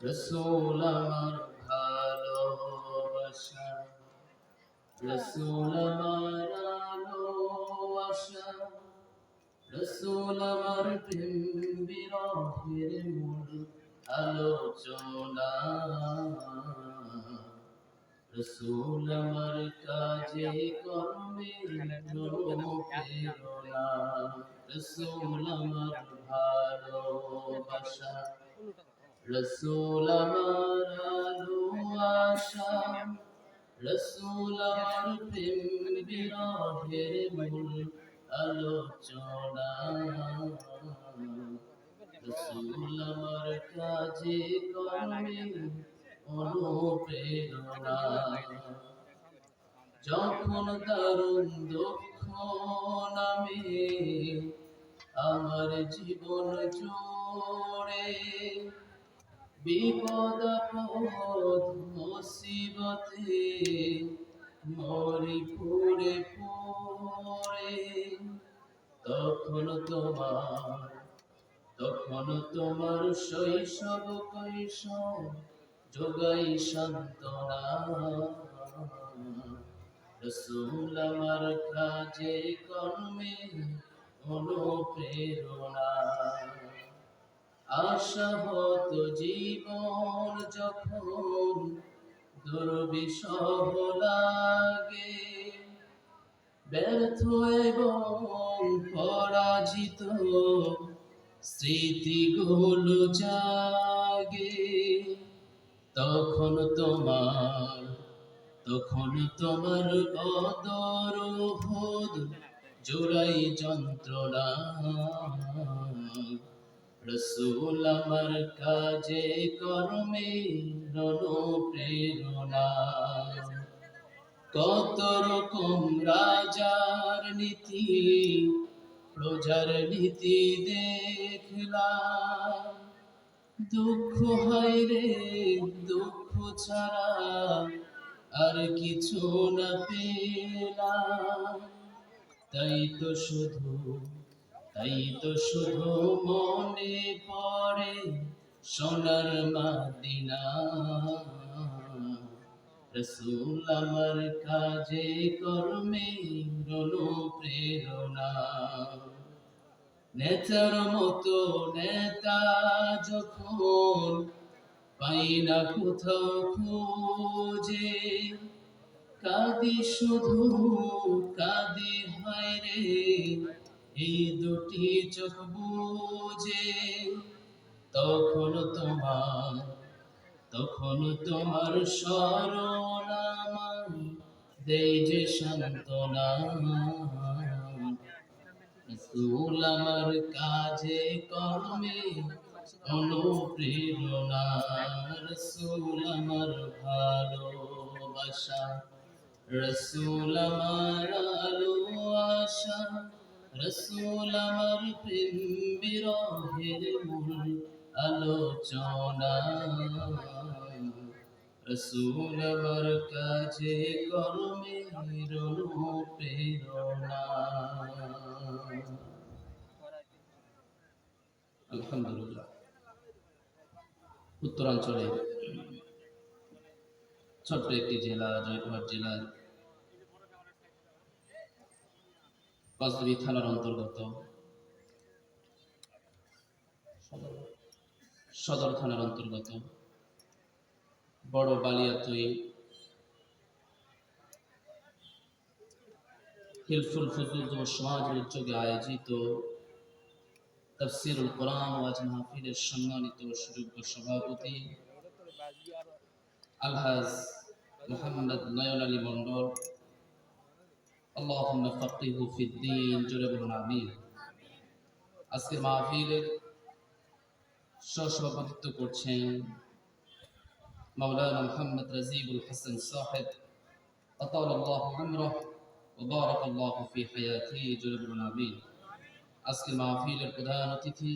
রসুল আমার ভালোবাসা, রসুল আমার আলো আশা, রসুল আমার প্রেম বিরহের মূল আলোচনা। রসুল আমার কাজে কর্মে প্রেরণা, রসুল আমার ভালোবাসা, রসুল আমার আলো আশা, রসুল আমার প্রেম বিরহের মূল আলোচনা। রসুল আমার কাজে কর্মে অনুপ্রেরণা। যখন দারুণ দুঃখ নামে আমার জীবন জুড়ে, বিপদ আপদ মুসিবতে মরি পুড়ে পুড়ে, তখন তোমার শৈশব কৈশোর যোগাই সান্ত্বনা। রসুল আমার কাজে কর্মে অনুপ্রেরণা। আশাহত জীবন যখন দুর্বিষহ লাগে, ব্যর্থ এবং পরাজিত স্মৃতিগুলো জাগে, তখন তোমার বদর উহুদ জোড়াই যন্ত্রণা। রসুল আমার কাজে কর্মে অনুপ্রেরণা। কত রকম রাজার নীতি প্রজার নীতি দেখলাম, দুঃখ হয় রে দুঃখ ছাড়া আর কিছু না পেলাম। তাই তো শুধু মনে পড়ে সোনার মদিনা। রসুল আমার কাজে কর্মে অনুপ্রেরণা। নেতার মতো নেতা যখন পাই না কোথাও খুঁজে, কাঁদি হায় রে এই দুটি চোখ বুঝে, তখন তোমার স্মরণ আমায় দেই যে সান্ত্বনা। রসুল আমার কাজে কর্মে অনুপ্রেরণা। রসুল আমার ভালোবাসা, রসুল আমার আলো আশা, রসুল আমার প্রেম বিরহের মূল আলোচনা। রসুল আমার কাজে কর্মে অনুপ্রেরণা। আলহামদুলিল্লাহ। উত্তরাঞ্চলে ছোট্ট একটি জেলা, জয়পুরহাট জেলার পাঁচবিবি থানার অন্তর্গত সদর থানার অন্তর্গত বড় বালিয়াতুই হিলফুল ফুজুল যুব সমাজের উদ্যোগে আয়োজিত তাফসীরুল কোরআন ওয়াজ মাহফিলের সম্মানিত সুযোগ্য সভাপতি আলহাজ মুহাম্মদ নয়ন আলী মন্ডল, আল্লাহুম্মা ফাক্কিহু ফিদ্দীন, জোরে বলুন আমিন। আজকের মাহফিলের সভাপতিত্ব করছেন মাওলানা মুহাম্মদ রাজিবুল হাসান সাহেব, আতালাল্লাহু উমরাহ ওয়া বারাকাল্লাহু ফি হায়াতিহি, জোরে বলুন আমিন। আজকের মাহফিলের প্রধান অতিথি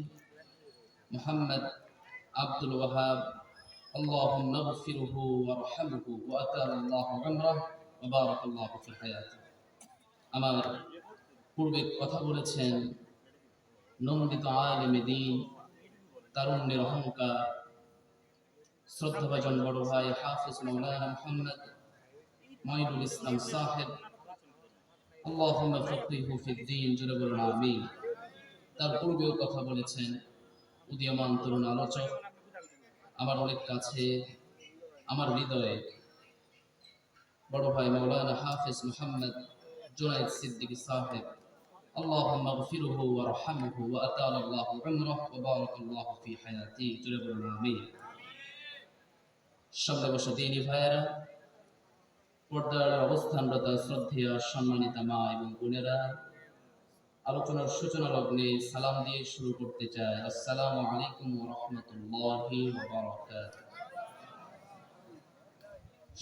মুহাম্মদ আব্দুল ওয়াহাব, আল্লাহুম্মা গফিরহু ওয়ারহামহু ওয়া আতালাল্লাহু উমরাহ ওয়া বারাকাল্লাহু ফি হায়াতিহি। আমার পূর্বে কথা বলেছেন নন্দিত আলেমে দ্বীন, তারুণ্যের অহংকার, শ্রদ্ধাভাজন বড় ভাই হাফিজ মাওলানা মুহাম্মদ মঈনুল ইসলাম সাহেব, আল্লাহুম্মা ফাক্কিহু ফিদ্দীন, জোরে বলুন আমিন। তার পূর্বেও কথা বলেছেন উদীয়মান তরুণ আলোচক, আমার অনেক কাছে, আমার হৃদয়ে বড় ভাই মাওলানা হাফিজ মুহাম্মদ জুনাইদ সিদ্দিকী সাহেব, আল্লাহুম্মা গফিরহু ওয়ারহামহু ওয়া আতালাল্লাহু উমরাহু ওয়া বারাকাল্লাহু ফি হায়াতিহি, জোরে বলুন আমিন। সামনে বসা দিনী ভাইয়েরা, পর্দার অবস্থানরত শ্রদ্ধেয় সম্মানিতা মা এবং বোনেরা, আলোচনার সূচনা লগ্নে সালাম দিয়ে শুরু করতে চাই। আসসালামু আলাইকুম ওয়া রাহমাতুল্লাহি ওয়া বারাকাতুহু।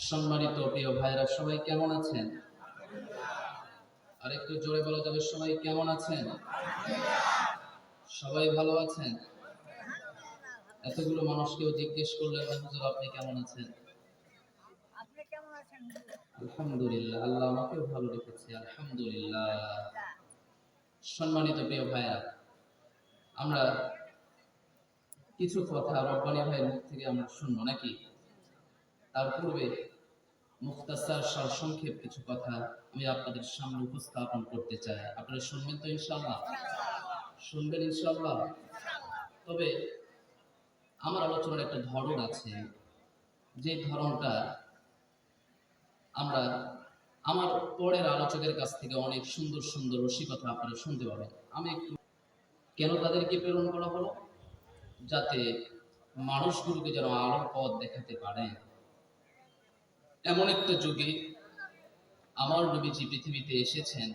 সম্মানিত প্রিয় ভাইরা, সবাই কেমন আছেন? আর একটু জোরে বলা যাবে, সবাই কেমন আছেন? সবাই ভালো আছেন? এতগুলো মানুষকেও জিজ্ঞেস করলেন না হুজুর আপনি কেমন আছেন? আলহামদুলিল্লাহ, আল্লাহ আমাকেও ভালো রেখেছে, আলহামদুলিল্লাহ। সম্মানিত প্রিয় ভাইরা, আমরা কিছু কথা রব্বানী ভাইয়ের মুখ থেকে আমরা শুনবো নাকি? তার পূর্বে মুখতাসার সারসংক্ষেপ কিছু কথা আমি আপনাদের সামনে উপস্থাপন করতে চাই। আপনারা শুনবেন তো ইনশাআল্লাহ? শুনবেন ইনশাআল্লাহ? তবে আমার আলোচনার একটা ধরন আছে, যে ধরনটা আমরা আমার পরের আলোচকের কাছ থেকে অনেক সুন্দর সুন্দর রসিকতা আপনারা শুনতে পাবেন। আমি একটু কেন তাদেরকে প্রেরণ করা হলো, যাতে মানুষগুলোকে যেন আলোর পথ দেখাতে পারে। এমন একটা যুগে আমার নবীজি পৃথিবীতে এসেছেন,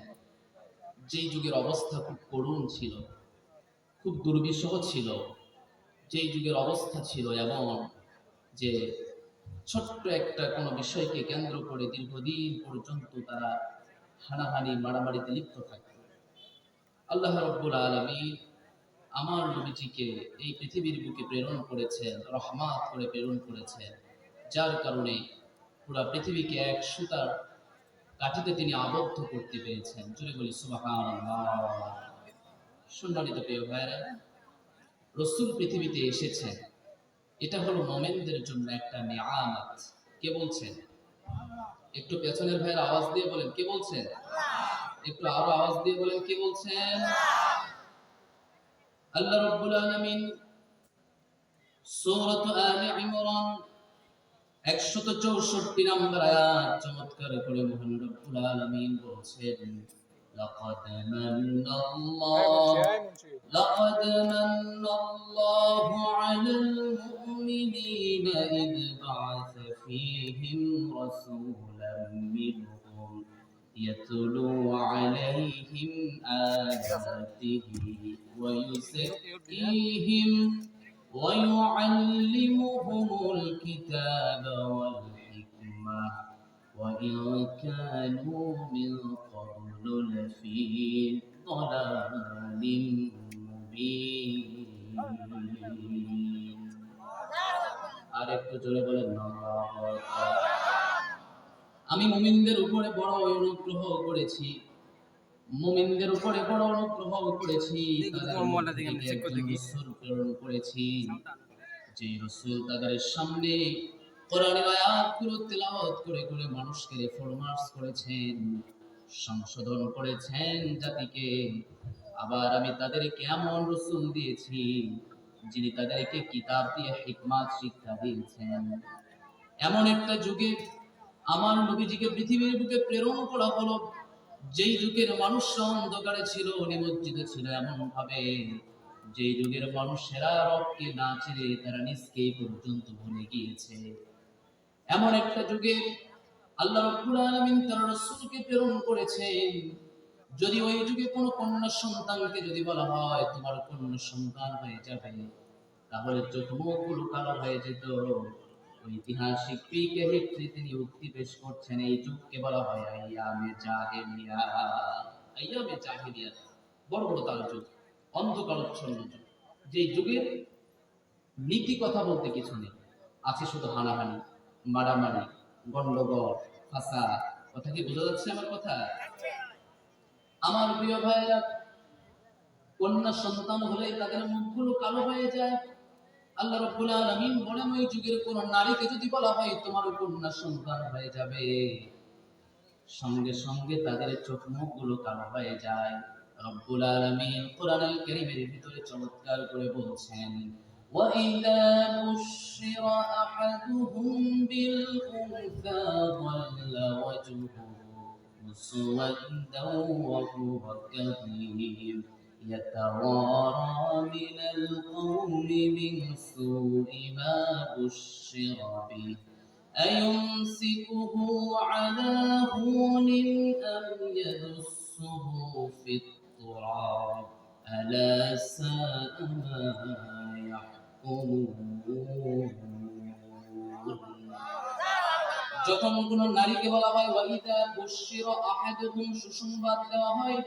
যেই যুগের অবস্থা খুব করুণ ছিল, খুব দুর্বিষহ ছিল, যেই যুগের অবস্থা ছিল এমন যে ছোট্ট একটা কোনো বিষয়কে কেন্দ্র করে দীর্ঘদিন পর্যন্ত তারা হানাহানি মারামারিতে লিপ্ত থাকত। আল্লাহ রাব্বুল আলামিন আমার নবীজিকে এই পৃথিবীর বুকে প্রেরণ করেছেন, রহমত করে প্রেরণ করেছেন, যার কারণে পুরা পৃথিবীকে এক সুতার কাঠিতে তিনি আবদ্ধ করতে পেরেছেন। জোরে বলি সুবহানাল্লাহ। সম্মানিত প্রিয় ভাইরা, রাসূল পৃথিবীতে এসেছেন, এটা হলো মুমিনদের জন্য একটা নিয়ামত। কে বলছেন? একটু পেছনের ভাইয়ের আওয়াজ দিয়ে বলেন, কে বলছেন? একটু আরো আওয়াজ দিয়ে বলেন, কে বলছেন? আল্লাহ রাব্বুল আলামিন সূরা আলে ইমরান 164 নম্বর আয়াত চমৎকার করে মহান রব্বুল আলামিন বলছেন, লাকাদ মান্নাল্লাহু আলাল মুমিনিনা ইয বা'আসা ফীহিম রাসূলাম মিনহুম ইয়াতলু আলাইহিম আয়াতিহি ওয়া ইউযাক্কিহিম ويعلمهم الكتاب والحكمة وإن كانوا من قبل لفي ضلال مبين। আর একটু জোরে বলেন আল্লাহু আকবার। আমি মুমিনদের উপরে বড় অনুগ্রহ করেছি, মুমিনদের উপরে বড় অনুগ্রহ করেছি, রাসূল প্রেরণ করেছি, যে রাসূল তাদের সামনে কোরআনের আয়াতগুলো তেলাওয়াত করে করে মানুষকে রিফরমার্স করেছেন, সংশোধন করেছেন জাতিকে। আবার আমি তাদেরকে এমন রাসূল দিয়েছি যিনি তাদেরকে কিতাব দিয়ে হিকমত শিক্ষা দিয়েছেন। এমন একটা যুগে আমার নবীজিকে পৃথিবীর বুকে প্রেরণ করা হলো, যেই যুগের মানুষরা অন্ধকারে ছিল, নিমজ্জিত ছিল এমন ভাবে, যেই যুগের মানুষেরা রবকে না চিনে তারা নিজকেই পর্যন্ত ভুলে গিয়েছে। এমন একটা যুগে আল্লাহ রাব্বুল আলামিন তার রাসূলকে প্রেরণ করেছেন। যদি ওই যুগে কোনো কন্যা সন্তানকে যদি বলা হয় তোমার কন্যা সন্তান হয়ে যাবে, তাহলে চোখ মুখগুলো কালো হয়ে যেত। ঐতিহাসিক পিকে হিস্ট্রি তিনি উক্তি পেশ করছেন, এই যুগকে বলা হয় আইয়ামে জাহেলিয়া। আইয়ামে জাহেলিয়া বড় বড় তার যুগ, অন্ধকারাচ্ছন্ন যুগ, যে যুগের নীতি কথা বলতে কিছু নেই, আছে শুধু হানাহানি মারামারি গন্ডগোল ফাসাদ। কথা কি বোঝা যাচ্ছে আমার কথা? আমার প্রিয় ভাইরা, কন্যা সন্তান হলে তাদের মুখগুলো কালো হয়ে যায়, আল্লাহ রাব্বুল আলামিন বলেন ওই যুগের কোন নারীকে যদি বলা হয় তোমার কন্যা সন্তান হয়ে যাবে, সঙ্গে সঙ্গে তাদের চোখ মুখগুলো কালো হয়ে যায়। রব্বুল আলামিন কোরআনুল কারীমের ভিতরে চমৎকার করে বলছেন, وَإِذَا بُشِّرَ أَحَدُهُم بِالْأُنثَىٰ ظَلَّ وَجْهُهُ مُسْوَدًّا وَهُوَ كَظِيمٌ يَتَوَارَىٰ مِنَ الْقَوْمِ مِنْ سُوءِ مَا بُشِّرَ بِهِ أيمسكه على هون أم يدسه في التراب ألا ساء ما يحكمون যখন কোন নারীকে বলা হয় ওয়াইদা বুশিরা আহাদুহুম সুসংবাদ দেওয়া হয়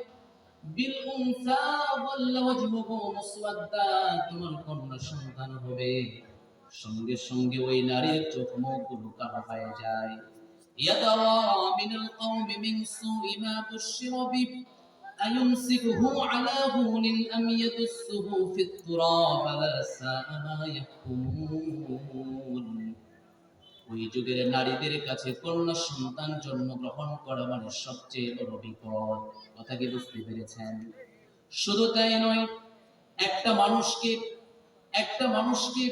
বিল উনসা ওয়াল্লা ওয়াজহুহু মুসওয়াদ্দা তোমার কন্যা সন্তান হবে, সঙ্গে সঙ্গে ওই নারীর চোখ মুখগুলো কালো হয়ে যায়। ইয়াতাওয়ারা মিনাল কওমি মিন সুই মা বুশিরা বিহ আয়ুমসিকুহু আলা হুনিন আম ইয়াদুসসুহু ফিত তুরাব আলা সাআ মা ইয়াহকুমুন। ওই যুগের নারীদের কাছে কন্যা সন্তান জন্মগ্রহণ করা মানে সবচেয়ে বড় বিপদ। কথা কি বুঝতে পেরেছেন? শুধু তাই নয়, একটা মানুষকে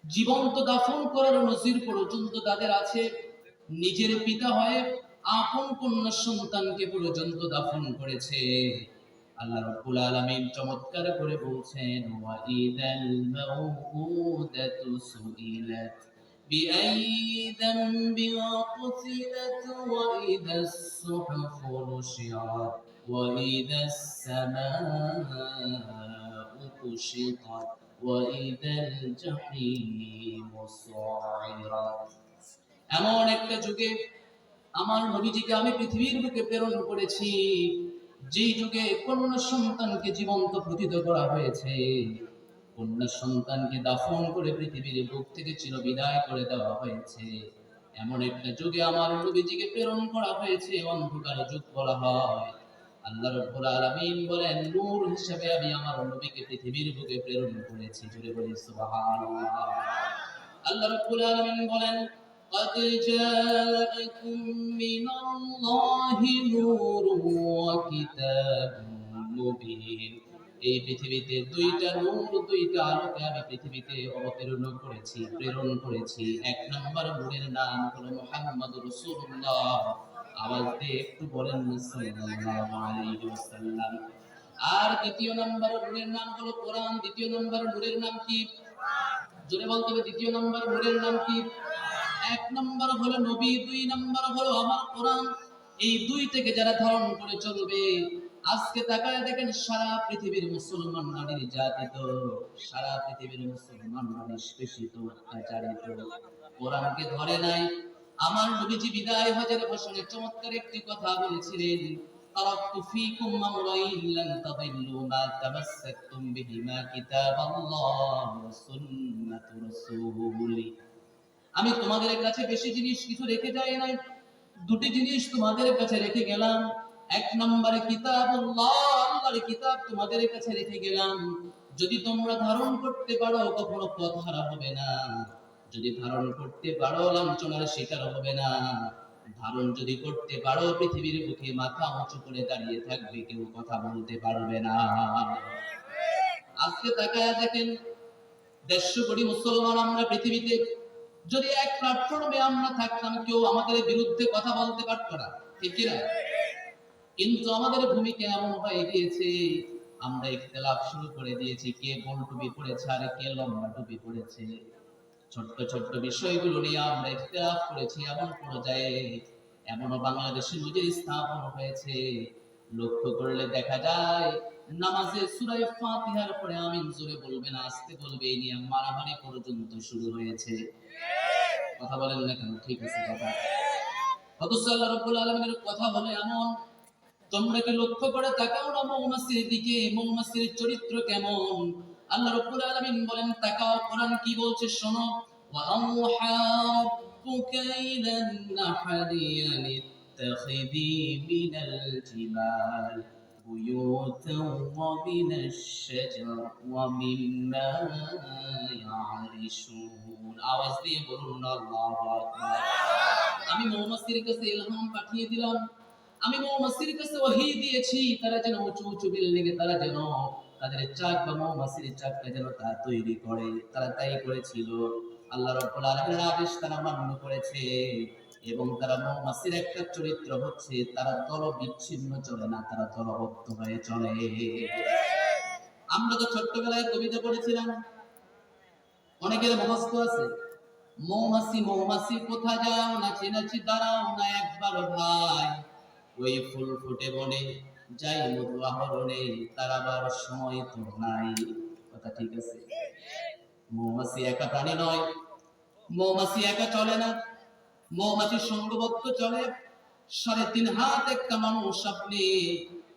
জীবন্ত দাফন করার নজির পর্যন্ত তাদের আছে। নিজের পিতা হয়ে আপন কন্যা সন্তানকে পর্যন্ত দাফন করেছে। আল্লাহ রাব্বুল আলামিন চমৎকার করে বলছেন, ওয়া ইদাল মাউউদাতু সুইলাত বিআইয়ি যামবিন কুতিলাত ওয়া ইদাস সুহুফু নুশিরাত ওয়া ইদাস সামাউ কুশিতাত ওয়া ইদাল জাহিমু সুইরাত। এমন একটা যুগে আমার নবীজিকে আমি পৃথিবীর বুকে প্রেরণ করেছি, যেই যুগে কন্যা সন্তানকে জীবন্ত প্রতিত করা হয়েছে, কন্যা সন্তানকে দাফন করে পৃথিবীর বুক থেকে চিরবিদায় করে দেওয়া হয়েছে। এমন একটা যুগে আমার নবীজিকে প্রেরণ করা হয়েছে, অন্ধকার যুগ বলা হয়। আল্লাহ রাব্বুল আলামিন বলেন, নূর হিসেবে আমি আমার নবীকে পৃথিবীর বুকে প্রেরণ করেছি। জোরে বলি সুবহানাল্লাহ। আল্লাহ রাব্বুল আলামিন বলেন, قد جاءكم من الله نور وكتاب مبين। এই পৃথিবীতে দুইটা নূর, দুইটা আলোকে আমি পৃথিবীতে অবতীর্ণ করেছি, প্রেরণ করেছি। এক নম্বর নূরের নাম হলো মুহাম্মদুর রাসূলুল্লাহ। আওয়াজ দিয়ে একটু বলেন সাল্লাল্লাহু আলাইহি ওয়াসাল্লাম। আর দ্বিতীয় নম্বর নূরের নাম হলো কোরআন। দ্বিতীয় নম্বর নূরের নাম কি? জোরে বলতে হবে, দ্বিতীয় নম্বর নূরের নাম কি? এক নম্বর হলো নবী, দুই নম্বর হলো আমার কোরআন। এই দুই থেকে যারা ধারণ করে চলবে, আজকে তাকায় দেখেন সারা পৃথিবীর মুসলমান নারী নির্যাতিত, সারা পৃথিবীর মুসলমান নারী নিষ্পেষিত, অত্যাচারিত, কোরআনকে ধরে নাই। আমার নবীজি বিদায় হজের ভাষণে চমৎকার একটি কথা বলেছিলেন, তারাকতু ফীকুম আমরাইন লান তাদিল্লু মা তামাসসাকতুম বিহিমা কিতাবাল্লাহ ওয়া সুন্নাতু রাসূলি। আমি তোমাদের কাছে বেশি জিনিস কিছু রেখে যাই নাই, দুটি জিনিস তোমাদের কাছে রেখে গেলাম। এক নম্বরে কিতাবুল্লাহ, আল্লাহর কিতাব তোমাদের কাছে রেখে গেলাম। যদি তোমরা ধারণ করতে পারো কখনো পথ হারা হবে না, যদি ধারণ করতে পারো লাঞ্ছনার শিকার হবে না, ধারণ যদি করতে পারো পৃথিবীর বুকে মাথা উঁচু করে দাঁড়িয়ে থাকবে, কেউ কথা বলতে পারবে না। আজকে তাকায় দেখেন 150 কোটি মুসলমান আমরা পৃথিবীতে, যদি এক প্ল্যাটফর্মে আমরা থাকতাম কেউ আমাদের বিরুদ্ধে কথা বলতে পারতো না, ঠিক কি না? কিন্তু আমাদের ভূমিকা এমন হয়ে গিয়েছে, আমরা ইখতিলাফ শুরু করে দিয়েছি, কে গোল টুপি পড়েছে আর কে লম্বা টুপি পড়েছে। ছোট্ট ছোট্ট বিষয়গুলো নিয়ে আমরা ইখতিলাফ করেছি, এমন পর্যায়ে এমনও বাংলাদেশে নজির স্থাপন হয়েছে। লক্ষ্য করলে দেখা যায় নামাজে সূরা ফাতিহার পরে আমিন জোরে বলবে না আস্তে বলবে, এই নিয়ে মারামারি পর্যন্ত শুরু হয়েছে। কথা বলেন না কেন? ঠিক আছে কথা। অথচ আল্লাহ রাব্বুল আলামিনের কথা হলো এমন, তোমরা কি লক্ষ্য করে তাকাও না মৌমাছির দিকে, মৌমাছির চরিত্র কেমন? আল্লাহ রাব্বুল আলামিন বলেন তাকাও, কোরআন কি বলছে শোনো। ওয়া আওহা রাব্বুকা ইলান নাহলি আনিত্তাখিযি মিনাল জিবাল بيوتا ومن الشجر ومما يعرشون আওয়াজ দিয়ে বলুন আল্লাহু আকবার। আমি মৌমাছির কাছে ইলহাম পাঠিয়ে দিলাম, আমি মৌমাছির কাছে ওহী দিয়েছি, তারা যেন উঁচু উঁচু বিল্ডিং এ তারা যেন তাদের চাক বা মৌমাছির চাকটা যেন তারা তৈরি করে। তারা তাই করেছিল। আল্লাহ রাব্বুল আলামিনের আদেশ তারা মান্য করেছে এবং তারা মৌমাছির একটা চরিত্র হচ্ছে তারা দল বিচ্ছিন্ন চলে না, তারা দলবদ্ধ হয়ে চলে। আমরা তো ছোট্টবেলায় কবিতা পড়েছিলাম, অনেকের মুখস্থ আছে, মৌমাছি মৌমাছি কোথা যাও, নাচি নাচি দাঁড়াও না একবার ভাই, ওই ফুল ফুটে বনে যাই মধু আহরণে, তার আবার সময় তো নাই। কথা ঠিক আছে? মৌমাছি একা প্রাণী নয়, মৌমাছি একা চলে না, মৌমাছির সঙ্গবদ্ধ চলে। ৩.৫ হাত একটা মানুষ, আপনি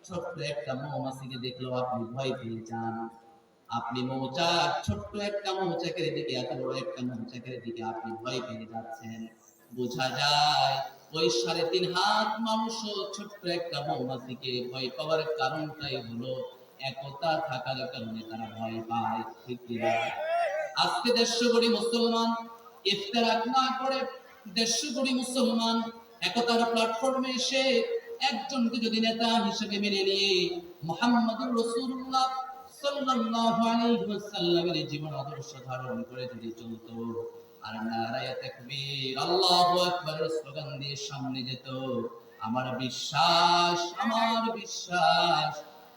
ছোট্ট একটা মৌমাছিকে দেখলেও আপনি ভয় পেয়ে যান। আপনি মৌচাক, ছোট্ট একটা মৌচাকের দিকে, এত বড় একটা মৌচাকের দিকে আপনি ভয় পেয়ে যাচ্ছেন। বোঝা যায় ওই ৩.৫ হাত মানুষও ছোট্ট একটা মৌমাছিকে ভয় পাওয়ার কারণটাই হলো একতা থাকার কারণে তারা ভয় পায়। ঠিক কিনা? আজকে ১৫০ কোটি মুসলমান ইফতিরাক না করে ১৫০ কোটি মুসলমান একতার প্ল্যাটফর্মে এসে একজনকে যদি নেতা হিসেবে মেনে নিয়ে মুহাম্মদুর রাসূলুল্লাহ সাল্লাল্লাহু আলাইহি ওয়াসাল্লামের জীবন আদর্শ ধারণ করে যদি চলতো আর নারায়ে তাকবীর আল্লাহু আকবারের স্লোগান দিয়ে সামনে যেত, আমার বিশ্বাস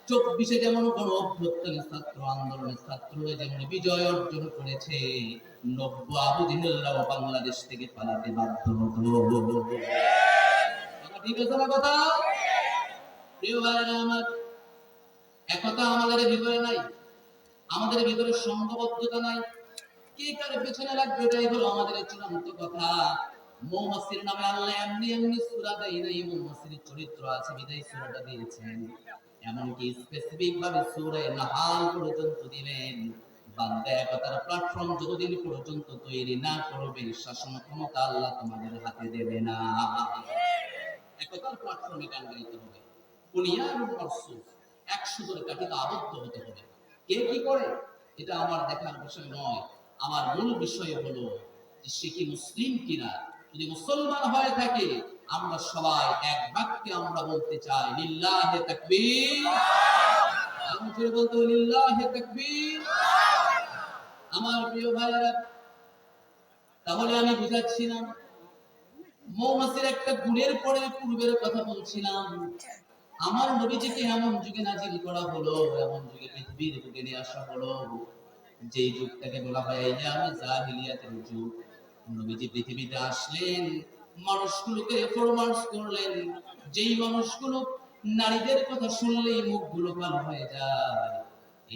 ২৪-এ যেমন কোন অভ্যুত্থানের ছাত্র আন্দোলনের ছাত্ররা যেমন বিজয় অর্জন করেছে, নব্য আবু জিহেলরাও বাংলাদেশ থেকে পালাতে বাধ্য হতো। ঠিক আছে না কথা? প্রিয় ভাইরা আমার, একতা আমাদের ভিতরে নাই, আমাদের ভিতরে সংঘবদ্ধতা নাই। কে কার পেছনে লাগবে এটাই হলো আমাদের চূড়ান্ত কথা। মৌমাছির নামে আল্লাহ এমনি এমনি সূরা দেয় নাই, মৌমাছির চরিত্র আছে বিদায় সূরাটা দিয়েছেন। এমনকি স্পেসিফিক ভাবে সূরা নাহাল পর্যন্ত দিলেন, বান্দা একতার প্ল্যাটফর্ম যতদিন পর্যন্ত তৈরি না করবে শাসন ক্ষমতা আল্লাহ তোমাদের হাতে দেবে না। একতার প্ল্যাটফর্মে গান গাইতে হবে, বুনিয়ানুল মারসুস, এক সুতোর কাঠিতে আবদ্ধ হতে হবে। কে কি করে এটা আমার দেখার বিষয় নয়, আমার মূল বিষয় হলো যে সে কি মুসলিম কিনা। যদি মুসলমান হয়ে থাকে আমরা সবাই এক বাক্যে আমরা বলতে চাই লিল্লাহি তাকবীর। আমি জোরে বলতে লিল্লাহি তাকবীর। আমার প্রিয় ভাইরা, তাহলে আমি বুঝাচ্ছিলাম মৌমাছির একটা গুণের পরে পূর্বের কথা বলছিলাম। আমার নবীজিকে এমন যুগে নাজিল করা হলো, এমন যুগে পৃথিবীর বুকে নিয়ে আসা হলো যে যুগটাকে বলা হয় আইয়ামে জাহিলিয়াতের যুগ। নবীজি পৃথিবীতে আসলেন, মানুষগুলোকে ফরমার্স করলেন, যেই মানুষগুলো নারীদের কথা শুনলেই মুখগুলো কালো হয়ে যায়,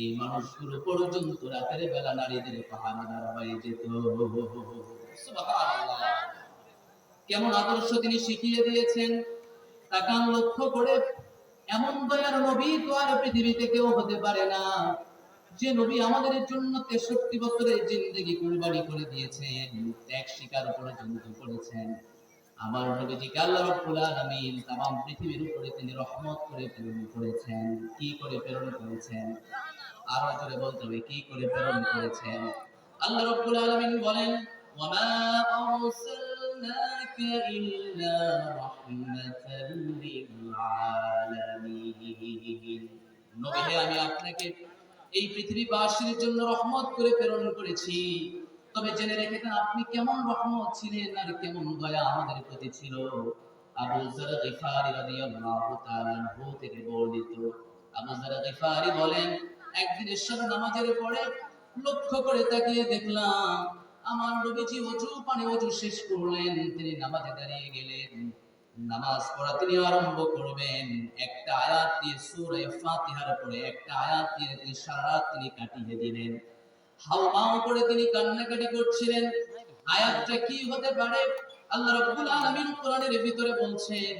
এই মানুষগুলো পর্যন্ত রাতের বেলা নারীদের পাহারাদার হয়ে যেত। সুবহানাল্লাহ! কেমন আদর্শ তিনি শিখিয়ে দিয়েছেন তাকান লক্ষ্য করে। এমন দয়ার নবী তো আর পৃথিবীতে কেউ হতে পারে না, যে নবী আমাদের জন্য ৬৩ বছরের জিন্দেগি কুরবানি করে দিয়েছেন, ত্যাগ স্বীকার পর্যন্ত করেছেন। আমার নবীজিকে আল্লাহ রাব্বুল আলামিন তামাম পৃথিবীর উপরে তিনি রহমত করে প্রেরণ করেছেন। কি করে প্রেরণ করেছেন? আরো জোরে বলতে হবে, কি করে প্রেরণ করেছেন? আল্লাহ রাব্বুল আলামিন বলেন, ওয়ামা আরসালনাকা ইল্লা রাহমাতাল লিল আলামিন। নবী হে, আমি আপনাকে এই পৃথিবীবাসীর জন্য রহমত করে প্রেরণ করেছি। তবে জেনে রেখেছেন আপনি কেমন রহমত ছিলেন আর কেমন দয়া আমাদের প্রতি ছিল। আবু যর গিফারি রাদিয়াল্লাহু তাআলা আনহু থেকে বর্ণিত, আবু যর গিফারি বলেন, একদিন এশার নামাজের পরে লক্ষ্য করে তাকিয়ে দেখলাম আমার নবীজি ওযু শেষ করলেন, তিনি নামাজে দাঁড়িয়ে গেলেন। নামাজ পড়া তিনি আরম্ভ করবেন, একটা আয়াত দিয়ে সূরা ফাতিহার পরে একটা আয়াত দিয়ে তিনি সারা রাত তিনি কাটিয়ে দিলেন। হাউমাউ করে তিনি কান্নাকাটি করছিলেন। আয়াতটা কি হতে পারে? আল্লাহ রাব্বুল আলামিন কোরআনের ভিতরে বলছেন,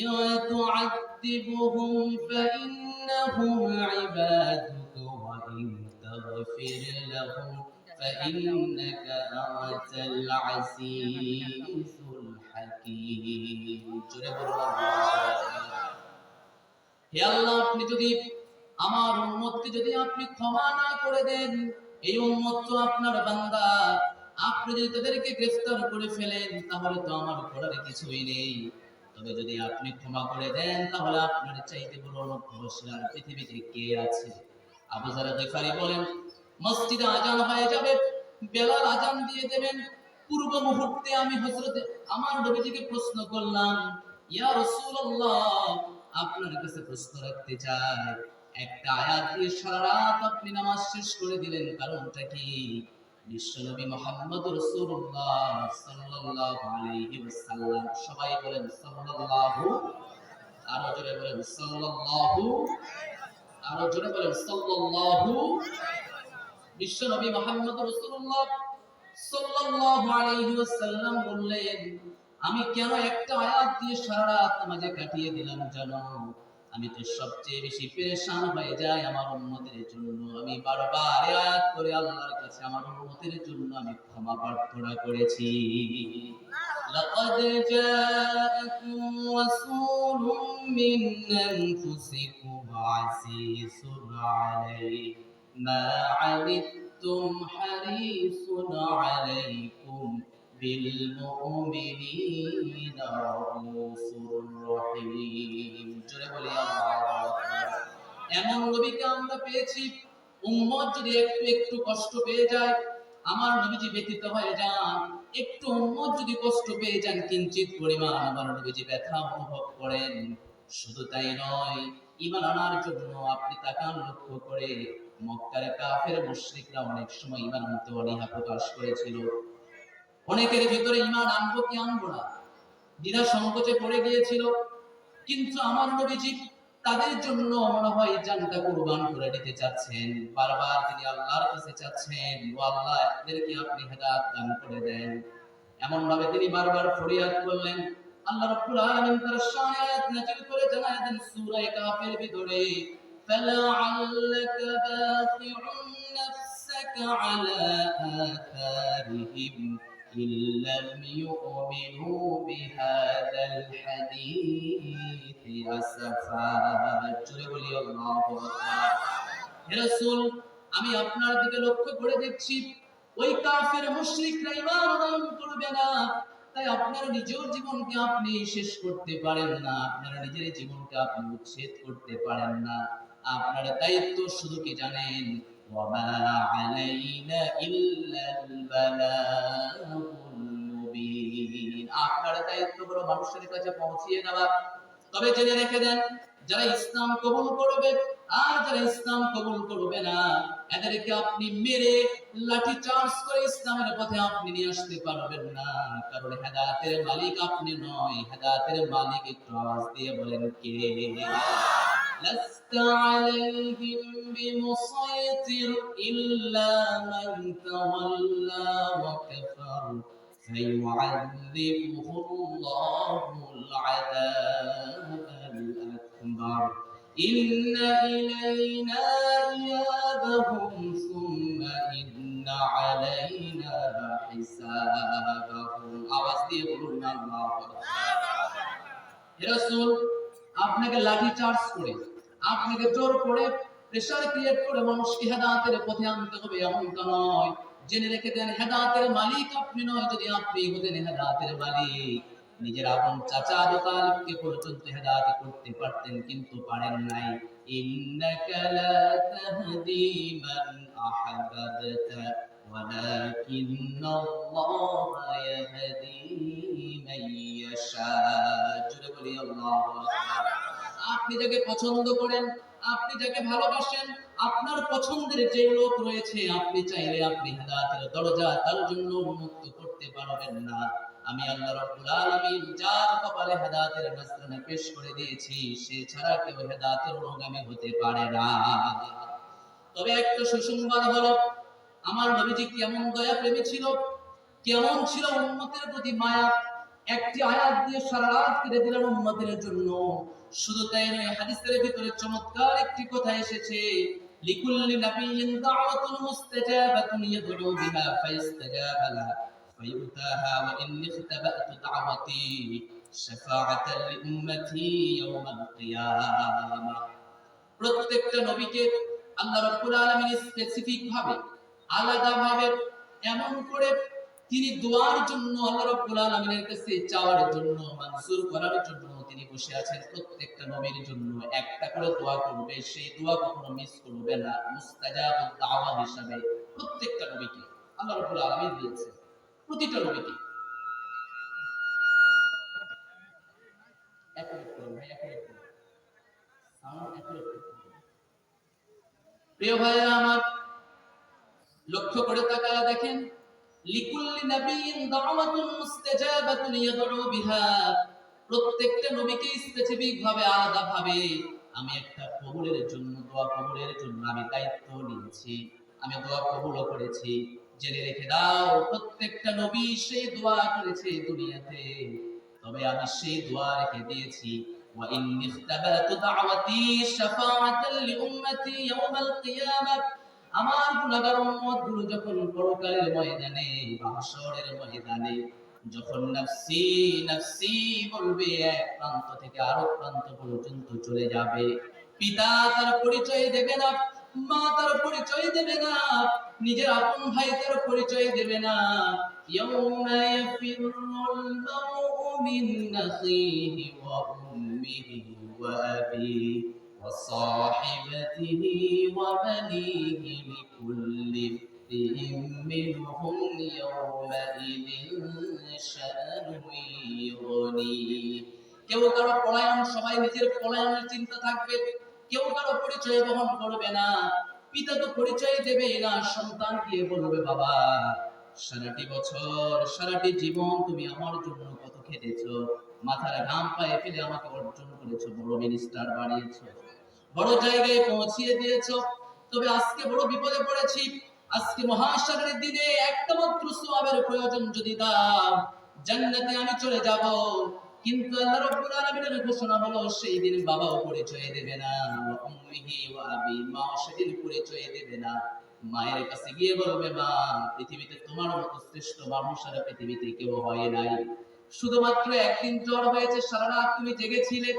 ইয়া তুআযিবুহুম ফাইন্নাহুম ইবাদুকা ওয়া ইন তাগফির লাহুম ফাইন্নাকা আনতাল আজিজুল হাকীম। জোরে বলুন আল্লাহু আকবার। হে আল্লাহ, আপনি যদি আমার উম্মতকে যদি আপনি ক্ষমা না করে দেন, এই উম্মত তো আপনার বান্দা, আপনি যদি তাদেরকে গ্রেফতার করে ফেলেন তাহলে তো আমার করার কিছুই নেই। তবে যদি আপনি ক্ষমা করে দেন তাহলে আপনার চাইতে বড় অনুগ্রহশীল আর পৃথিবীতে কে আছে? আবু যার গিফারি বলেন, মসজিদে আজান হয়ে যাবে, বেলাল আজান দিয়ে দেবেন, পূর্ব মুহূর্তে আমি হযরতে আমার নবীজিকে প্রশ্ন করলাম, ইয়া রাসূলুল্লাহ, আপনার কাছে প্রশ্ন রাখতে চাই, একটা আয়াত দিয়ে সারা রাত আপনি নামাজ শেষ করে দিলেন, কারণটা কি? বিশ্বনবী মুহাম্মদ রাসূলুল্লাহ সাল্লাল্লাহু আলাইহি ওয়াসাল্লাম, সবাই বলেন সাল্লাল্লাহু, আরো জোরে বলেন সাল্লাল্লাহু, আরো জোরে বলেন সাল্লাল্লাহু। বিশ্বনবী মুহাম্মদ রাসূলুল্লাহ সাল্লাল্লাহু আলাইহি ওয়াসাল্লাম বললেন, আমি কেন একটা আয়াত দিয়ে সারা রাত নামাজে কাটিয়ে দিলাম জানো? আমি তো সবচেয়ে বেশি পেরেশান হয়ে যাই আমার উম্মতের জন্য। আমি বারবার এই আয়াত করে আল্লাহর কাছে আমার উম্মতের জন্য আমি ক্ষমা প্রার্থনা করেছি। লাকাদ জাআকুম রাসূলুম মিন আনফুসিকুম আজিজুন আলাইহি মা আনিতুম হারিসুন আলাইকুম বিল মুমিনিনা রাউফুর রহিম। জোরে বলি আল্লাহু আকবার। এমন নবীকে আমরা পেয়েছি, উম্মত যদি একটু একটু কষ্ট পেয়ে যায়, আমার নবীজি ব্যথিত হয়ে যান, একটু উম্মত যদি কষ্ট পেয়ে যান কিঞ্চিত পরিমাণ, আমার নবীজি ব্যথা অনুভব করেন। শুধু তাই নয়, ঈমান আনার জন্য আপনি তাকান, লক্ষ্য করে মক্কার কাফের মুশরিকরা অনেক সময় ঈমান আনতে অনীহা প্রকাশ করেছিল। অনেকের ভিতরে ঈমান আনবো কি আনবো না দ্বিধা সংকোচে পড়ে গিয়েছিল, কিন্তু আমার নবীজি তাদের জন্য মনে হয় জানটা কুরবান করে দিতে চাচ্ছেন। বারবার তিনি আল্লাহর কাছে চাচ্ছেন, ও আল্লাহ, এদেরকে আপনি হেদায়েত দান করে দেন। এমন ভাবে তিনি বারবার ফরিয়াদ করলেন। আল্লাহ রাব্বুল আলামিন তার শানে আয়াত নাযিল করে জানায় দেন সূরা কাফের ভিতরে, ফালাআল্লাকা বাখিউন নাফসাকা আলা আথারিহিম ইল্লাম ইউমিনু বিহাদাল হাদীথি আসাফা। জোরে বলি আল্লাহু আকবার। হে রাসূল, আমি আপনার দিকে লক্ষ্য করে দেখছি ওই কাফের মুশরিকরা ঈমান আনয়ন করবে না, তাই আপনার নিজের জীবনকে আপনি শেষ করতে পারেন না, আপনার নিজের জীবনকে আপনি উচ্ছেদ করতে পারেন না। আপনার দায়িত্ব শুধু কি জানেন? ওয়ামা আলাইনা ইল্লাল বালাগুল মুবিন। আপনার দায়িত্ব হলো মানুষের কাছে পৌঁছিয়ে দেওয়া। তবে জেনে রেখে দেন, যারা ইসলাম কবুল করবে আর যারা ইসলাম কবুল করবে না, এদেরকে আপনি মেরে লাঠি চার্জ করে ইসলামের পথে আপনি নিয়ে আসতে পারবেন না, কারণ হেদায়েতের মালিক আপনি নয়। হেদায়েতের মালিক একটু আওয়াজ দিয়ে বলেন কে? লাস্তা আলাইহিম বিমুসাইতির ইল্লা মান তাওয়াল্লা ওয়া কাফার فيعذبه الله العذاب الأكبر إن إلينا إيابهم ثم إن علينا حسابهم আওয়াজ দিয়ে বলুন আল্লাহু আকবার। হে রাসূল, আপনাকে লাঠি চার্জ করে, আপনাকে জোর করে, প্রেসার ক্রিয়েট করে মানুষকে হেদায়েতের পথে আনতে হবে এমনটা নয়। জেনে রেখে দেন, হেদায়েতের মালিক আপনি নয়। যদি আপনি হতেন হেদায়েতের মালিক, নিজের আপন চাচা আবু তালিবকে পর্যন্ত হেদায়েত করতে পারতেন, কিন্তু পারেন নাই। ইন্নাকা লা তাহদি মান আহবাবতা ওয়ালাকিন্নাল্লাহা ইয়াহদি মান ইয়াশা। জোরে বলি আল্লাহু আকবার। আপনি যাকে পছন্দ করেন, আপনি যাকে ভালোবাসেন, আপনার পছন্দের যে লোক রয়েছে, আপনি চাইলে আপনি হেদায়েতের দরজা তার জন্য উন্মুক্ত করতে পারবেন না। আমি আল্লাহ রাব্বুল আলামিন যার কপালে হেদায়েতের নজরানা পেশ করে দিয়েছি, সে ছাড়া কেউ হেদায়েতের অনুগামী হতে পারে না। তবে একটা সুসংবাদ হলো, আমার নবীজি কেমন দয়া প্রেমী ছিল, কেমন ছিল উম্মতের প্রতি মায়া। একটি আয়াত দিয়ে সারা রাত কেটে দিলেন উম্মতের জন্য। শুধু তাই নয়, হাদিসের ভিতরে চমৎকার একটি কথা এসেছে, লিকুল্লি নাবিয়্যিন দাওয়াতুন মুস্তাজাবাতুন ইয়াদউ বিহা ফাইস্তাজাবা লা ফায়ুতাহা ওয়া ইন্নী ইখতাবাতু দাওয়াতি। শাফাআতাল লিউম্মতি ইয়াওমাল কিয়ামাহ। প্রত্যেকটা নবীকে আল্লাহ রাব্বুল আলামিন স্পেসিফিক ভাবে, আলাদা ভাবে, এমন করে তিনি দোয়ার জন্য আল্লাহ রাব্বুল আলামিনের কাছে চাওয়ার জন্য, মনজুর করার জন্য তিনি বসে আছেন। প্রত্যেকটা নবীর জন্য একটা করে দোয়া করবে, সেই দোয়া কখনো মিস করবে না, মুস্তাজাবুদ দাওয়া হিসাবে প্রত্যেকটা নবীকে আল্লাহ রাব্বুল আলামিন দিয়েছেন। প্রতিটা নবীকে প্রিয় ভাইরা আমার, লক্ষ্য করে তাকায়া দেখেন, লিকুল্লি নাবিয়্যিন দাওয়াতুন মুস্তাজাবাতুন ইয়াদউ বিহা। প্রত্যেকটা নবীকে স্পেসিফিক ভাবে, আলাদা ভাবে আমি একটা কবুলের জন্য, দোয়া কবুলের জন্য আমি দায়িত্ব নিয়েছি, আমি দোয়া কবুলও করেছি। জেনে রেখে দাও, প্রত্যেকটা নবী সেই দোয়া করেছে দুনিয়াতে, তবে আমি সেই দোয়া রেখে দিয়েছি, ওয়া ইন্নী ইখতাবাতু দাওয়াতি শাফাআতাল লিউম্মতি ইয়াওমাল কিয়ামাহ। আমার গুনাহগার উম্মত গুলো যখন পরকালের ময়দানে, মাহশরের ময়দানে যখন নাফসি নাফসি বলবে, এক প্রান্ত থেকে আরেক প্রান্ত পর্যন্ত চলে যাবে, পিতা তার পরিচয় দেবে না, মা তার পরিচয় দেবে না, নিজের আপন ভাই তার পরিচয় দেবে না। ইয়াউমা ইয়াফিরুল মারউ মিন আখিহি ওয়া উম্মিহি ওয়া আবিহি ওয়া সাহিবাতিহি ওয়া বানিহি লিকুল্লি ইমরিইন মিনহুম ইয়াউমাইযিন শাআনুন ইউগনি। কেউ কারো পলায়ন, সবাই নিজের পলায়নের চিন্তা থাকবে, কেউ কারো পরিচয় বহন করবে না। পিতা তো পরিচয় দেবে না, সন্তান গিয়ে বলবে, বাবা সারাটি বছর, সারাটি জীবন তুমি আমার জন্য কত খেটেছো, মাথার ঘাম পায়ে ফেলে আমাকে অর্জন করেছো, বড় মিনিস্টার বানিয়েছো, বড় জায়গায় পৌঁছিয়ে দিয়েছো, তবে আজকে বড় বিপদে পড়েছি। আজকে মহাশরের দিনে একটা মাত্র সওয়াবের প্রয়োজন যদি দাও, জান্নাতে আমি চলে যাব। কিন্তু আল্লাহ রাব্বুল আলামিনের ঘোষণা হলো, সেই দিন বাবাও পরিচয় দেবে না, উম্মিহি ওয়া আবি, মা সেদিন পরিচয় দেবে না। মায়ের কাছে গিয়ে বলবে, মা পৃথিবীতে তোমার মতো শ্রেষ্ঠ মানুষ আর পৃথিবীতে কেউ হয় নাই, শুধুমাত্র একদিন জ্বর হয়েছে, সারা রাত তুমি জেগেছিলে,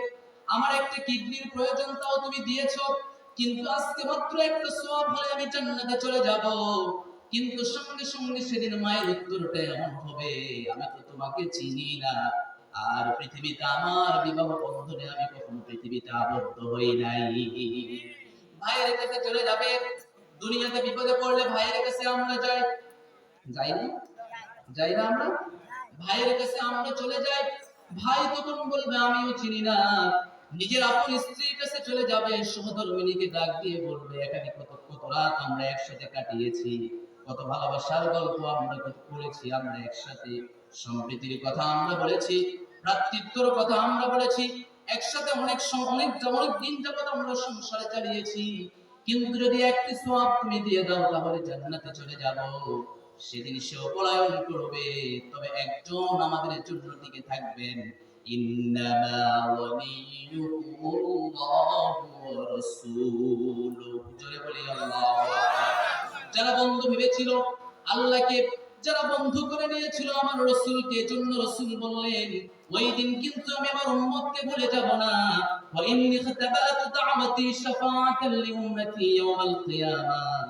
আমার একটা কিডনির প্রয়োজন, তাও তুমি দিয়েছো, কিন্তু আজকে মাত্র একটা সওয়াব হলে আমি জান্নাতে চলে যাব। কিন্তু সঙ্গে সঙ্গে সেদিন মায়ের উত্তরটা এমন হবে, আমি তো তোমাকে চিনি না, আর পৃথিবীতে আমার বিবাহ বন্ধনে আমি কখনো পৃথিবীতে আবদ্ধ হই নাই। ভাইয়ের কাছে চলে যাবে। দুনিয়াতে বিপদে পড়লে ভাইয়ের কাছে আমরা যাই, যাই না? যাই না আমরা? ভাইয়ের কাছে আমরা চলে যাই, ভাই তখন বলবে আমিও চিনি না। নিজের আপন স্ত্রীর কাছে চলে যাবে, সহধর্মিণীকে ডাক দিয়ে বলবে, এখানে কত কত রাত আমরা একসাথে কাটিয়েছি, কত ভালোবাসার গল্প আমরা করেছি, আমরা একসাথে সম্প্রীতির কথা আমরা বলেছি, ভ্রাতৃত্বের কথা আমরা বলেছি, একসাথে অনেক অনেক দিন যাবত আমরা সংসারে চালিয়েছি। কিন্তু যদি একটি সওয়াব তুমি দিয়ে দাও, তাহলে জান্নাতে চলে যাব। সেদিন সেও পলায়ন করবে, তবে একজন আমাদের জন্য টিকে থাকবেন, ইন্নামা ওয়ালিয়ুল্লাহু ওয়া রাসূলুহু। জোরে বলি আল্লাহু আকবার। যারা বন্ধু ভেবেছিল আল্লাহকে, যারা বন্ধু করে নিয়েছিল আমার রাসূলকে, এজন্য রাসূল বললেন, ওই দিন কিন্তু আমি আমার উম্মতকে ভুলে যাব না। ওয়া ইন্নী খাতাবাতু দাওয়াতি শাফাআতাল লিউম্মতি ইয়াওমাল কিয়ামাহ।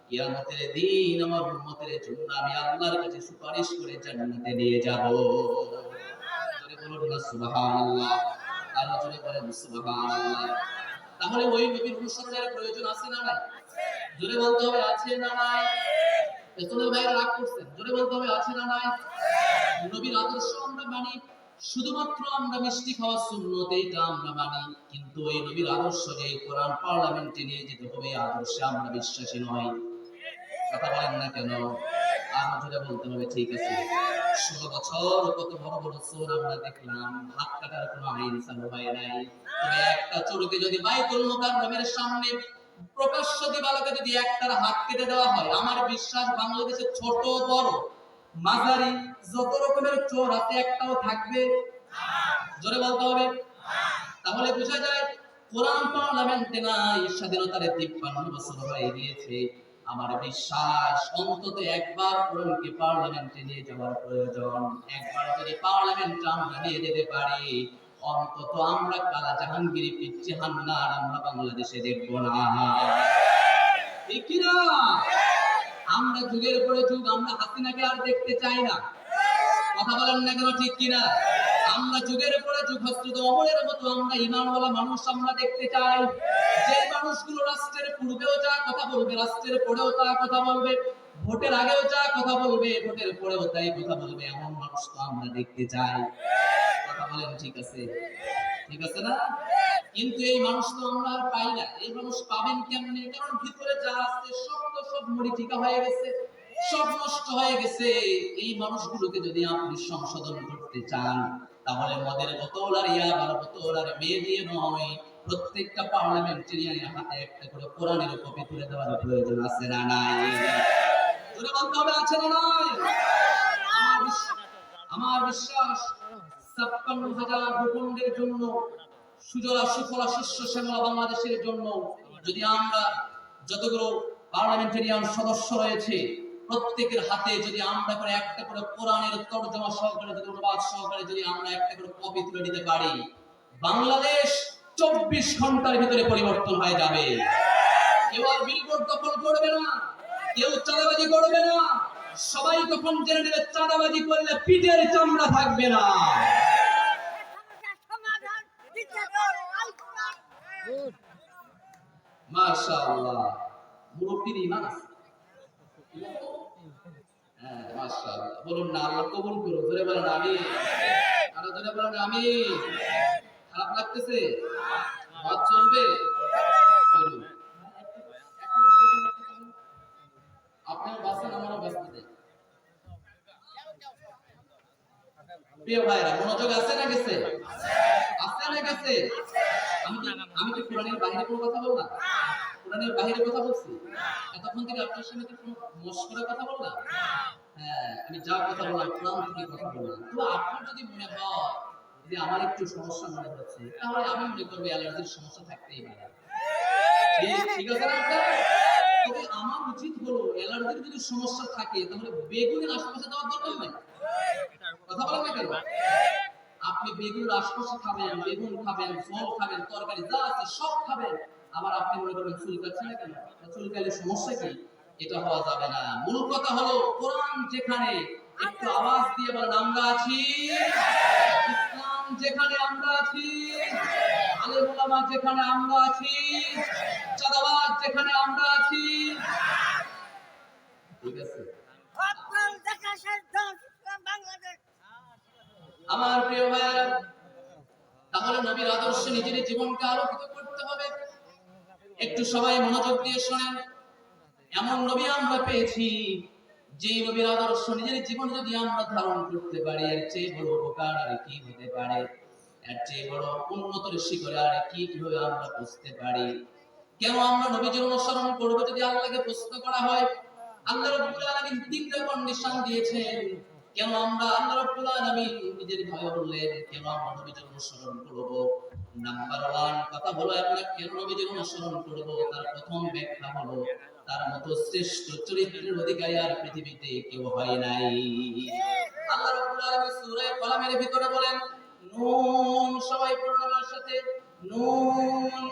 কিয়ামতের দিন আমার উম্মতের জন্য আমি আল্লাহর কাছে সুপারিশ করে জান্নাতে নিয়ে যাব। জোরে বলুন না সুবহানাল্লাহ। আর জোরে বলেন সুবহানাল্লাহ। তাহলে ওই নবীর অনুসরণের প্রয়োজন আছে না নাই? জোরে বলতে হবে, আছে না নাই? পেছনের ভাইরা রাগ করছেন, জোরে বলতে হবে, আছে না নাই? নবীর আদর্শ আমরা মানি, শুধুমাত্র আমরা মিষ্টি খাওয়ার সুন্নত এটা আমরা মানি, কিন্তু ওই নবীর আদর্শকে কোরআন পার্লামেন্টে নিয়ে যেতে হবে, আদর্শে আমরা বিশ্বাসী নই। কথা বলেন না কেন? আর জোরে বলতে হবে, ঠিক আছে। 16 বছর কত বড় বড় চোর আমরা দেখলাম, হাত কাটার কোনো আইন চালু হয় নাই। তবে একটা চোরকে যদি বাইতুল মুকাররমের সামনে প্রকাশ্য দিবালোকে যদি একটার হাত কেটে দেওয়া হয়, আমার বিশ্বাস বাংলাদেশে ছোট বড় মাঝারি যত রকমের চোর আছে একটাও থাকবে না। জোরে বলতে হবে। তাহলে বোঝা যায় কোরআন পার্লামেন্টে নাই, স্বাধীনতার 53 বছর হয়ে গিয়েছে, আমার বিশ্বাস অন্তত একবার কোরআনকে পার্লামেন্টে নিয়ে যাওয়ার প্রয়োজন। একবার যদি পার্লামেন্টে আমরা নিয়ে যেতে পারি, অন্তত আমরা কালা জাহাঙ্গীর পিচ্চি হান্নার আমরা বাংলাদেশে দেখব না। ঠিক কিনা? আমরা যুগের পরে যুগ আমরা হাসিনাকে আর দেখতে চাই না। কথা বলেন না কেন? ঠিক কিনা? আমরা যুগের পরে যুগ হযরত ওমরের মতো আমরা ঈমানওয়ালা মানুষ আমরা দেখতে চাই, যে মানুষগুলো রাষ্ট্রের পূর্বেও যা কথা বলবে, রাষ্ট্রের পরেও তা কথা বলবে, ভোটের আগেও যা কথা বলবে, ভোটের পরেও তাই কথা বলবে, এমন মানুষ তো আমরা দেখতে চাই। কথা বলেন ঠিক আছে? ঠিক আছে না? কিন্তু এই মানুষ তো আমরা আর পাই না। এই মানুষ পাবেন কেমনে? কারণ ভিতরে যা আছে সব তো সব মরিচিকা হয়ে গেছে, সব নষ্ট হয়ে গেছে। এই মানুষগুলোকে যদি আপনি সংশোধন করতে চান, তাহলে মদের বোতল আর ইয়াবার বোতল আর মেয়ে দিয়ে নয়, প্রত্যেকটা পার্লামেন্টেরিয়ানের হাতে একটা করে কোরআনের কপি তুলে দেওয়ার প্রয়োজন আছে না নাই? জোরে বলতে হবে, আছে না নাই? আমার বিশ্বাস ৫৬,০০০ ভূখণ্ডের জন্য, সুজলা সুফলা শস্য শ্যামলা বাংলাদেশের জন্য যদি আমরা যতগুলো পার্লামেন্টারিয়ান সদস্য রয়েছে প্রত্যেকের হাতে যদি আমরা করে একটা করে কোরআনের তরজমা সহকারে, যদি অনুবাদ সহকারে যদি আমরা একটা করে কপি তুলে দিতে পারি, বাংলাদেশ ২৪ ঘন্টার ভিতরে পরিবর্তন হয়ে যাবে। কেউ আর বিলবোর্ড দখল করবে না, কেউ চাঁদাবাজি করবে না। সবাই তখন জেনে নেবে চাঁদাবাজি করলে পিঠের চামড়া থাকবে না। মাশাআল্লাহ, মুরব্বির ঈমান আছে। হ্যাঁ, মাশাআল্লাহ। বলুন না, আল্লাহ কবুল করুন। জোরে বলেন আমিন। আরো জোরে বলেন আমিন। খারাপ লাগতেছে? ওয়াজ চলবে? চলুন। আপনার বাসেন, আমারও বাঁচতে দেন। প্রিয় ভাইরা, মনোযোগ আছে না গেছে? আছে না গেছে? আমি কি কোরআনের বাইরে কোনো কথা বললাম? কোরআনের বাইরে কথা বলছি? এতক্ষণ থেকে আপনার সামনে কি কোনো মশকরা কথা বললাম? হ্যাঁ, আমি যা কথা বললাম কোরআন থেকে কথা বললাম। তো আপনার যদি মনে হয় যে আমার একটু সমস্যা মনে হচ্ছে, তাহলে আমি মনে করব অ্যালার্জির সমস্যা থাকতেই পারে। ঠিক আছে না আপনার? তবে আমার উচিত হলো অ্যালার্জির যদি সমস্যা থাকে তাহলে বেগুনের আশেপাশে যাওয়ার দরকার নাই। কথা বলেন না কেন? আপনি বেগুনের আশপাশে খাবেন, বেগুন খাবেন, ফল খাবেন, তরকারি যা আছে সব খাবেন, আবার আপনি মনে করবেন চুলকাচ্ছে না কেন? চুলকালে সমস্যা কি? এটা হওয়া যাবে না। মূল কথা হলো কোরআন যেখানে, একটু আওয়াজ দিয়ে বলেন আমরা আছি। ইসলাম যেখানে আমরা আছি, আলেম ওলামা যেখানে আমরা আছি, চাঁদাবাজ যেখানে আমরা আছি। ঠিক আছে? আমার প্রিয় ভাইরা, তাহলে নবীর আদর্শে নিজের জীবনকে আলোকিত করতে হবে। একটু সবাই মনোযোগ দিয়ে শোনেন। এমন নবী আমরা পেয়েছি, যে নবীর আদর্শ নিজের জীবন যদি আমরা ধারণ করতে পারি, এর চেয়ে বড় উপকার আর কি হতে পারে? এর চেয়ে বড় উন্নতর শিখরে আর কি কিভাবে আমরা বুঝতে পারি? কেন আমরা নবীজির অনুসরণ করব? যদি আল্লাহকে প্রশ্ন করা হয়, আল্লাহ রাব্বুল আলামিন তিনটা কন্ডিশন দিয়েছেন। কেন আমরা আল্লাহ রাব্বুল আলামিন নিজের ভাবে বললেন কেন আমরা নবীজির অনুসরণ করব? নাম্বার 1 কথা হলো, আমরা কেন নবীজির অনুসরণ করব? তার প্রথম ব্যাখ্যা হলো, তার মতো শ্রেষ্ঠ চরিত্রের অধিকারী আর পৃথিবীতে কেউ হয় নাই। আল্লাহ রাব্বুল আলামিন সূরা কলামের ভিতরে বলেন, নুন, সবাই পড়ুন আমার সাথে, নুন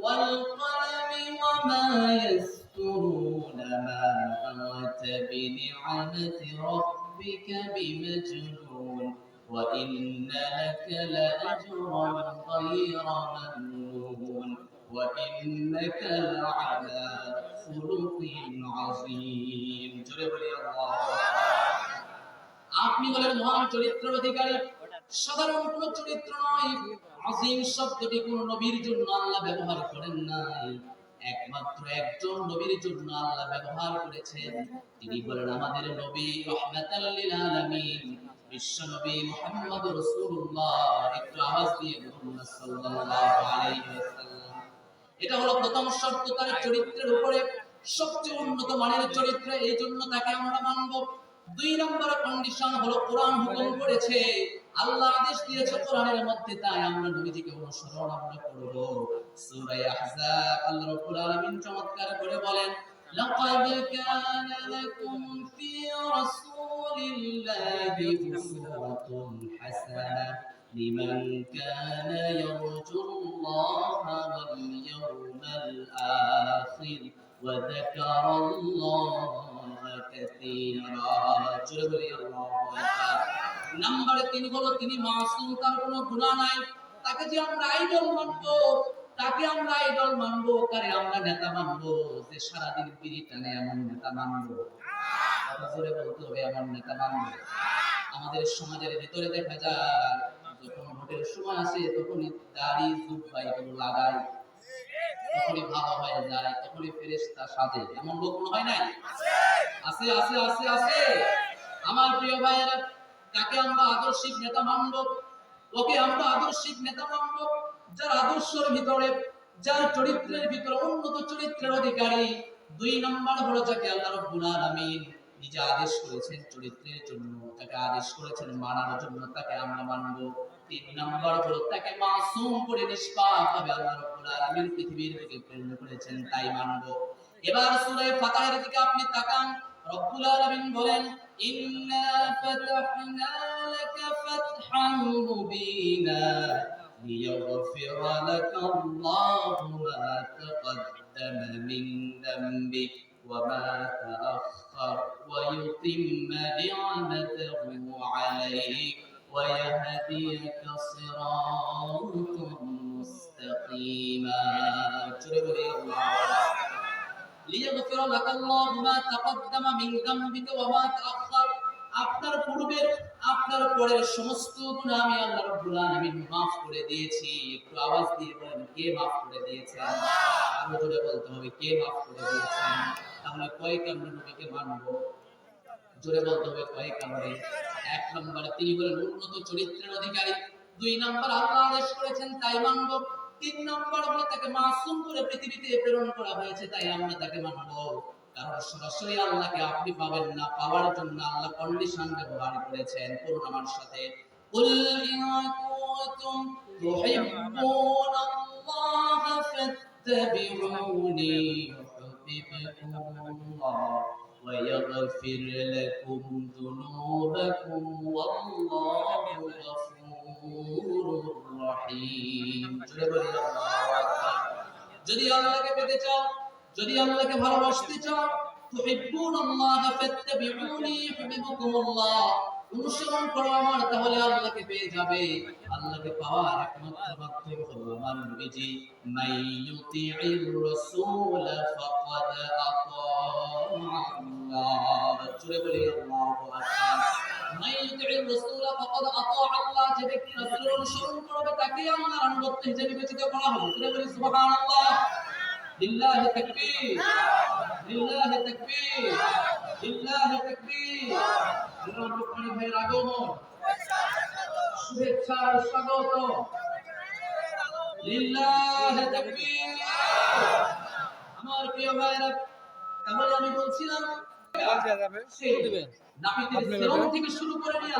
ওয়াল কলামি ওয়া মা ইয়াসতুরুন মা আনতা বিনি'মাতি রাব্বিকা বিমাজনুন ওয়া ইন্না লাকা লাআজরান গায়রা মামনুন ওয়া ইন্নাকা লা'আলা খুলুকিন আযীম। জোরে বলি আল্লাহু আকবার। আপনি বলেন মহান চরিত্রের অধিকারী, সাধারণ কোন চরিত্র নয়। আযীম শব্দটি কোন নবীর জন্য আল্লাহ ব্যবহার করেন নাই, একমাত্র একজন নবীর জন্য আল্লাহ ব্যবহার করেছেন। তিনি বলেন আমাদের নবী রাহমাতাল লিল আলামিন, বিশ্ব নবী মুহাম্মদুর রাসূলুল্লাহ। একটু আওয়াজ দিয়ে বলুন সাল্লাল্লাহু আলাইহি ওয়াসাল্লাম। এটা হলো প্রথম শর্ত, তার চরিত্রের উপরে সবচেয়ে উন্নত মানের চরিত্র, এই জন্য তাকে আমরা মানব। 2 নম্বর কন্ডিশন হলো কোরআন হুকুম করেছে, আল্লাহ আদেশ দিয়েছে কোরআনের মধ্যে, তাই আমরা নবীজিকে অনুসরণ আমরা করব। সূরা আহজাব আল্লাহ রাব্বুল আলামিন চমৎকার করে বলেন, لقد كان لكم في رسول الله أسوة حسنة لمن كان يرجو الله واليوم الآخر وذكر الله كثيرا جل الله أكبر নাম্বার 3 হলো তিনি মাসুম, তার কোনো গুনাহ নাই, তাকে যে আমরা আইডল মানবো, তাকে আমরা আইডল মানবো, কারে আমরা নেতা মানবো, যে সারা দিন বিড়ি টানে এমন নেতা মানবো? কথা জোরে বলতে হবে, এমন নেতা মানবো? আমাদের সমাজের ভিতরে দেখা যায় যখন ভোটের সময় আসে তখনই দাড়ি জুব্বা এগুলো লাগায়, তখনই ভালো হয়ে যায়, তখনই ফেরেশতা সাজে। এমন লোক মনে হয় নাই? আছে আছে আছে আছে। আমার প্রিয় ভাইয়েরা, কাকে আমরা আদর্শিক নেতা মানব? ওকে আমরা আদর্শিক নেতা মানব যার আদর্শের ভিতরে, যার চরিত্রের ভিতরে উন্নত চরিত্রের অধিকারী। 2 নাম্বার হলো যাকে আল্লাহ রাব্বুল আলামিন নিজে আদেশ করেছেন চরিত্রের জন্য, তাকে আদেশ করেছেন মানার জন্য, তাকে আমরা মানব। 3 নাম্বার হলো তাকে মাসুম করে নিষ্পাপভাবে আল্লাহ রাব্বুল আলামিন পৃথিবীর বুকে প্রেরণ করেছেন, তাই মানব। এবার সূরা ফাতিহার দিকে আপনি তাকান, রব্বুল আলামিন বলেন ইন্না ফাতাহনা লাকা ফাতহান মুবিনা লিয়াগফিরা লাকা আল্লাহু মা তাকাদ্দামা মিন যামবিক ওয়া মা তাআখার ওয়া ইউতিম্মা নি'মাতাহু আলাইক ওয়া ইয়াহদিয়াকা সিরাতাম মুস্তাকিমা। জোরে বলি আল্লাহু লিয়াগফিরা লাকা আল্লাহু মা তাকাদ্দামা মিন যামবিকা ওয়া মা তাআখার, আপনার পূর্বের আপনার পরের সমস্ত গুনাহ আমি আল্লাহ রাব্বুল আলামিন maaf করে দিয়েছি। একটু আওয়াজ দিয়ে বলেন, কে maaf করে দিয়েছেন? আরো জোরে বলতে হবে, কে maaf করে দিয়েছেন? তাহলে কয় কারণে নবীকে মানবো? জোরে বলতে হবে, কয় কারণে? 1 নম্বরে তিনি হলেন উন্নত চরিত্রের অধিকারী। 2 নম্বর আল্লাহ আদেশ করেছেন, তাই মানব। 3 নম্বর হলো তাকে মাসুম করে পৃথিবীতে প্রেরণ করা হয়েছে, তাই আমরা তাকে মানব। কারণ সরাসরি আল্লাহকে আপনি পাবেন না, পাওয়ার জন্য আল্লাহ কন্ডিশন ব্যবহার করেছেন। করুন আমার সাথে, কুল ইন কুনতুম তুহিব্বুনাল্লাহ ফাত্তাবিউনি ইউহিব্বুকুমুল্লাহ ويغفر لكم ذنوبكم والله غفور رحيم। যদি আল্লাহকে পেতে চাও, যদি আল্লাহকে ভালোবাসতে চাও, তুহিব্বুনাল্লাহ ফাত্তাবিউনি ইউহিব্বুকুমুল্লাহ, অনুসরণ করো আমার, তাহলে আল্লাহকে পেয়ে যাবে। আল্লাহকে পাওয়ার একমাত্র মাধ্যম হলো আমার নবীজি। মাইয়ুতি'ইর রাসূল ফাকাদ আল্লাহ। জোরে বলি আল্লাহু আকবার। মাইয়ুতি'ইর রাসূল ফাকাদ আল্লাহ, যে ব্যক্তি রাসূলের অনুসরণ করবে তাকে আল্লাহর আনুগত্য হিসেবে বিবেচিত করা হবে। জোরে বলি সুবহানাল্লাহ। লিল্লাহি তাকবীর, লিল্লাহি তাকবীর, লিল্লাহি তাকবীর। রব্বুল ভাইয়ের আগমন, শুভেচ্ছার স্বাগত। লিল্লাহি তাকবীর। আমার প্রিয় ভাইরা, তাহলে আমি বলছিলাম নাপিতের সেরম থেকে শুরু করে নিয়ে